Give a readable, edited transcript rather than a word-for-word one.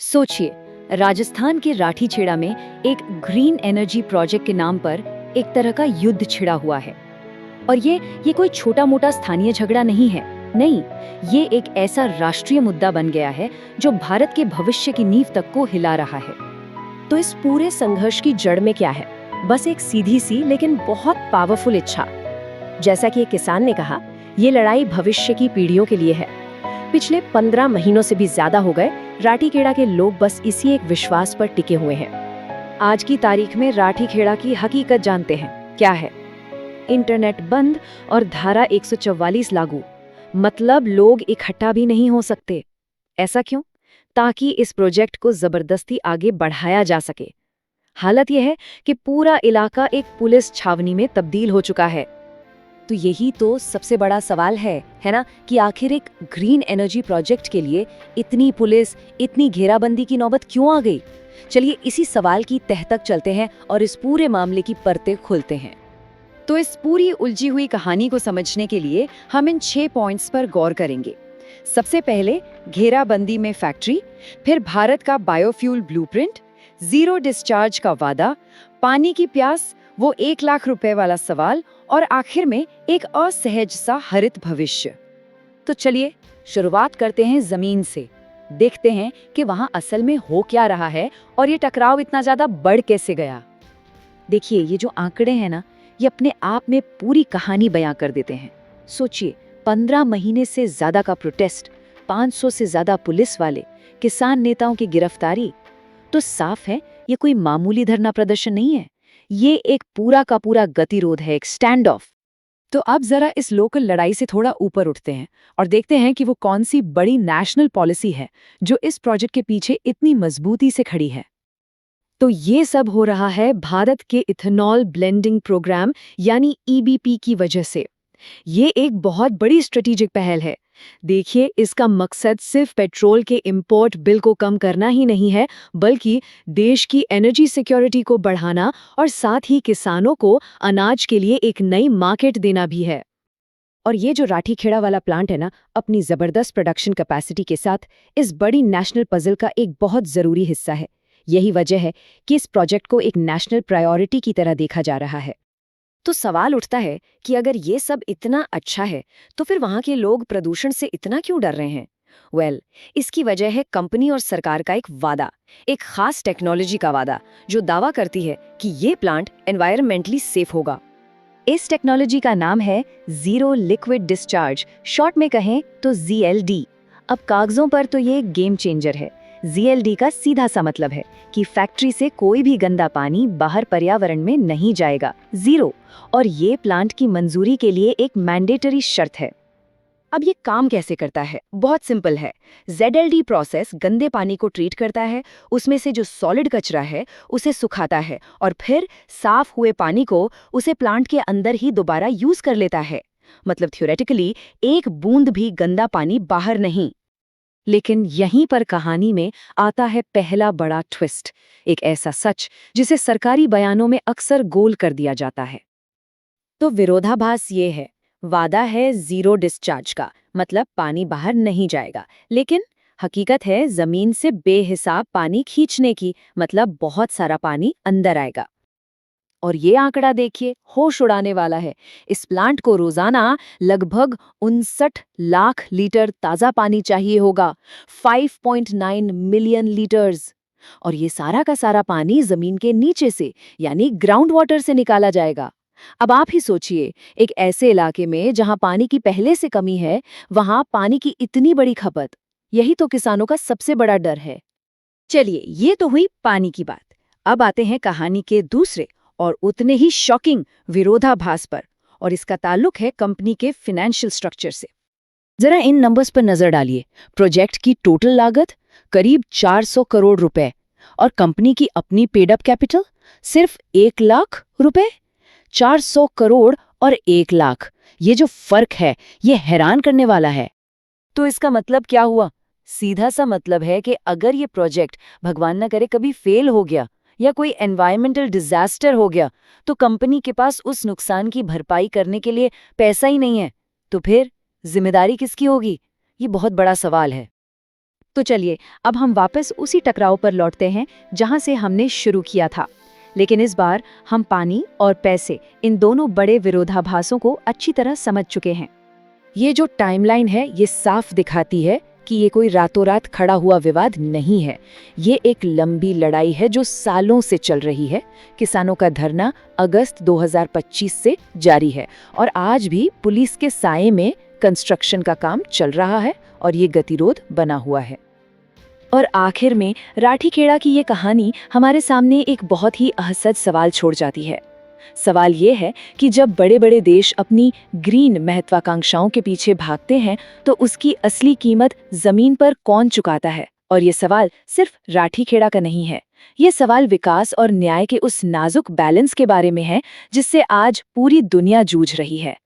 सोचिए, राजस्थान के राठीछेड़ा में एक ग्रीन एनर्जी प्रोजेक्ट के नाम पर एक तरह का युद्ध छिड़ा हुआ है। और ये कोई छोटा मोटा स्थानीय झगड़ा नहीं है। नहीं, ये एक ऐसा राष्ट्रीय मुद्दा बन गया है जो भारत के भविष्य की नींव तक को हिला रहा है। तो इस पूरे संघर्ष की जड़ में क्या है? बस एक सीधी सी लेकिन बहुत पावरफुल इच्छा। जैसा कि एक किसान ने कहा, ये लड़ाई भविष्य की पीढ़ियों के लिए है। पिछले 15 महीनों से भी ज्यादा हो गए, राठीखेड़ा के लोग बस इसी एक विश्वास पर टिके हुए हैं। आज की तारीख में राठीखेड़ा की हकीकत जानते हैं क्या है? इंटरनेट बंद और धारा 144 लागू। मतलब लोग इकट्ठा भी नहीं हो सकते। ऐसा क्यों? ताकि इस प्रोजेक्ट को जबरदस्ती आगे बढ़ाया जा सके। हालत यह है कि पूरा इलाका एक पुलिस छावनी में तब्दील हो चुका है। तो यही तो सबसे बड़ा सवाल है ना, कि आखिर एक ग्रीन एनर्जी प्रोजेक्ट के लिए इतनी पुलिस, इतनी घेराबंदी की नौबत क्यों आ गई? चलिए इसी सवाल की तह तक चलते हैं और इस पूरे मामले की परतें खोलते हैं। तो इस पूरी उलझी हुई कहानी को समझने के लिए हम इन 6 पॉइंट्स पर गौर करेंगे। सबसे पहले घेराबंदी में फैक्ट्री, फिर भारत का बायोफ्यूल ब्लूप्रिंट, जीरो डिस्चार्ज का वादा, पानी की प्यास, वो 1 लाख रुपए वाला सवाल, और आखिर में एक असहज सा हरित भविष्य। तो चलिए शुरुआत करते हैं जमीन से। देखते हैं कि वहां असल में हो क्या रहा है और ये टकराव इतना ज्यादा बढ़ कैसे गया। देखिए, ये जो आंकड़े हैं ना, ये अपने आप में पूरी कहानी बयां कर देते हैं। सोचिए, 15 महीने से ज्यादा का प्रोटेस्ट, 500 से ज्यादा पुलिस वाले, किसान नेताओं की गिरफ्तारी। तो साफ है, ये कोई मामूली धरना प्रदर्शन नहीं है। ये एक पूरा का पूरा गतिरोध है, एक स्टैंड ऑफ। तो अब जरा इस लोकल लड़ाई से थोड़ा ऊपर उठते हैं और देखते हैं कि वो कौन सी बड़ी नेशनल पॉलिसी है जो इस प्रोजेक्ट के पीछे इतनी मजबूती से खड़ी है। तो ये सब हो रहा है भारत के इथेनॉल ब्लेंडिंग प्रोग्राम यानी ईबीपी की वजह से। ये एक बहुत बड़ी स्ट्रेटेजिक पहल है। देखिए, इसका मकसद सिर्फ पेट्रोल के इंपोर्ट बिल को कम करना ही नहीं है, बल्कि देश की एनर्जी सिक्योरिटी को बढ़ाना और साथ ही किसानों को अनाज के लिए एक नई मार्केट देना भी है। और ये जो राठीखेड़ा वाला प्लांट है ना, अपनी जबरदस्त प्रोडक्शन कैपेसिटी के साथ इस बड़ी नेशनल पजल का एक बहुत जरूरी हिस्सा है। यही वजह है कि इस प्रोजेक्ट को एक नेशनल प्रायोरिटी की तरह देखा जा रहा है। तो सवाल उठता है कि अगर ये सब इतना अच्छा है, तो फिर वहां के लोग प्रदूषण से इतना क्यों डर रहे हैं? इसकी वजह है कंपनी और सरकार का एक वादा, एक खास टेक्नोलॉजी का वादा, जो दावा करती है कि ये प्लांट एनवायरमेंटली सेफ होगा। इस टेक्नोलॉजी का नाम है जीरो लिक्विड डिस्चार्ज, शॉर्ट में कहें तो जीएलडी। अब कागजों पर तो ये एक गेम चेंजर है। जीएलडी का सीधा सा मतलब है कि फैक्ट्री से कोई भी गंदा पानी बाहर पर्यावरण में नहीं जाएगा, जीरो। और ये प्लांट की मंजूरी के लिए एक मैंडेटरी शर्त है। अब ये काम कैसे करता है? बहुत सिंपल है। जेडएलडी प्रोसेस गंदे पानी को ट्रीट करता है, उसमें से जो सॉलिड कचरा है उसे सुखाता है और फिर साफ हुए पानी को उसे प्लांट के अंदर ही दोबारा यूज कर लेता है। मतलब थ्योरेटिकली एक बूंद भी गंदा पानी बाहर नहीं। लेकिन यहीं पर कहानी में आता है पहला बड़ा ट्विस्ट, एक ऐसा सच जिसे सरकारी बयानों में अक्सर गोल कर दिया जाता है। तो विरोधाभास ये है, वादा है जीरो डिस्चार्ज का, मतलब पानी बाहर नहीं जाएगा, लेकिन हकीकत है जमीन से बेहिसाब पानी खींचने की, मतलब बहुत सारा पानी अंदर आएगा। और ये आंकड़ा देखिए, होश उड़ाने वाला है। इस प्लांट को रोजाना लगभग 59 लाख लीटर ताजा पानी चाहिए होगा, 5.9 मिलियन लीटर्स। और ये सारा का सारा पानी जमीन के नीचे से, यानी ग्राउंड वाटर से निकाला जाएगा। अब आप ही सोचिए, एक ऐसे इलाके में जहां पानी की पहले से कमी है, वहां पानी की इतनी बड़ी खपत। यही तो किसानों का सबसे बड़ा डर है। चलिए, ये तो हुई पानी की बात। अब आते हैं कहानी के दूसरे और उतने ही शॉकिंग विरोधाभास पर, और इसका ताल्लुक है कंपनी के फाइनेंशियल स्ट्रक्चर से। जरा इन नंबर्स पर नजर डालिए। प्रोजेक्ट की टोटल लागत करीब 400 करोड़ रुपए और कंपनी की अपनी पेड अप कैपिटल सिर्फ 1 लाख रुपए। 400 करोड़ और 1 लाख, ये जो फर्क है ये हैरान करने वाला है। तो इसका मतलब क्या हुआ? सीधा सा मतलब है कि अगर ये प्रोजेक्ट भगवान न करे कभी फेल हो गया या कोई एनवायरमेंटल डिजास्टर हो गया, तो कंपनी के पास उस नुकसान की भरपाई करने के लिए पैसा ही नहीं है। तो फिर जिम्मेदारी किसकी होगी? ये बहुत बड़ा सवाल है। तो चलिए अब हम वापस उसी टकराव पर लौटते हैं जहां से हमने शुरू किया था। लेकिन इस बार हम पानी और पैसे, इन दोनों बड़े विरोधाभासों को अच्छी तरह समझ चुके हैं। ये जो टाइमलाइन है ये साफ दिखाती है कि ये कोई रातों रात खड़ा हुआ विवाद नहीं है। ये एक लंबी लड़ाई है जो सालों से चल रही है। किसानों का धरना अगस्त 2025 से जारी है और आज भी पुलिस के साये में कंस्ट्रक्शन का काम चल रहा है और ये गतिरोध बना हुआ है। और आखिर में राठीखेड़ा की ये कहानी हमारे सामने एक बहुत ही असहज सवाल छोड़ जाती है। सवाल ये है कि जब बड़े बड़े देश अपनी ग्रीन महत्वाकांक्षाओं के पीछे भागते हैं तो उसकी असली कीमत जमीन पर कौन चुकाता है? और ये सवाल सिर्फ राठीखेड़ा का नहीं है। ये सवाल विकास और न्याय के उस नाजुक बैलेंस के बारे में है जिससे आज पूरी दुनिया जूझ रही है।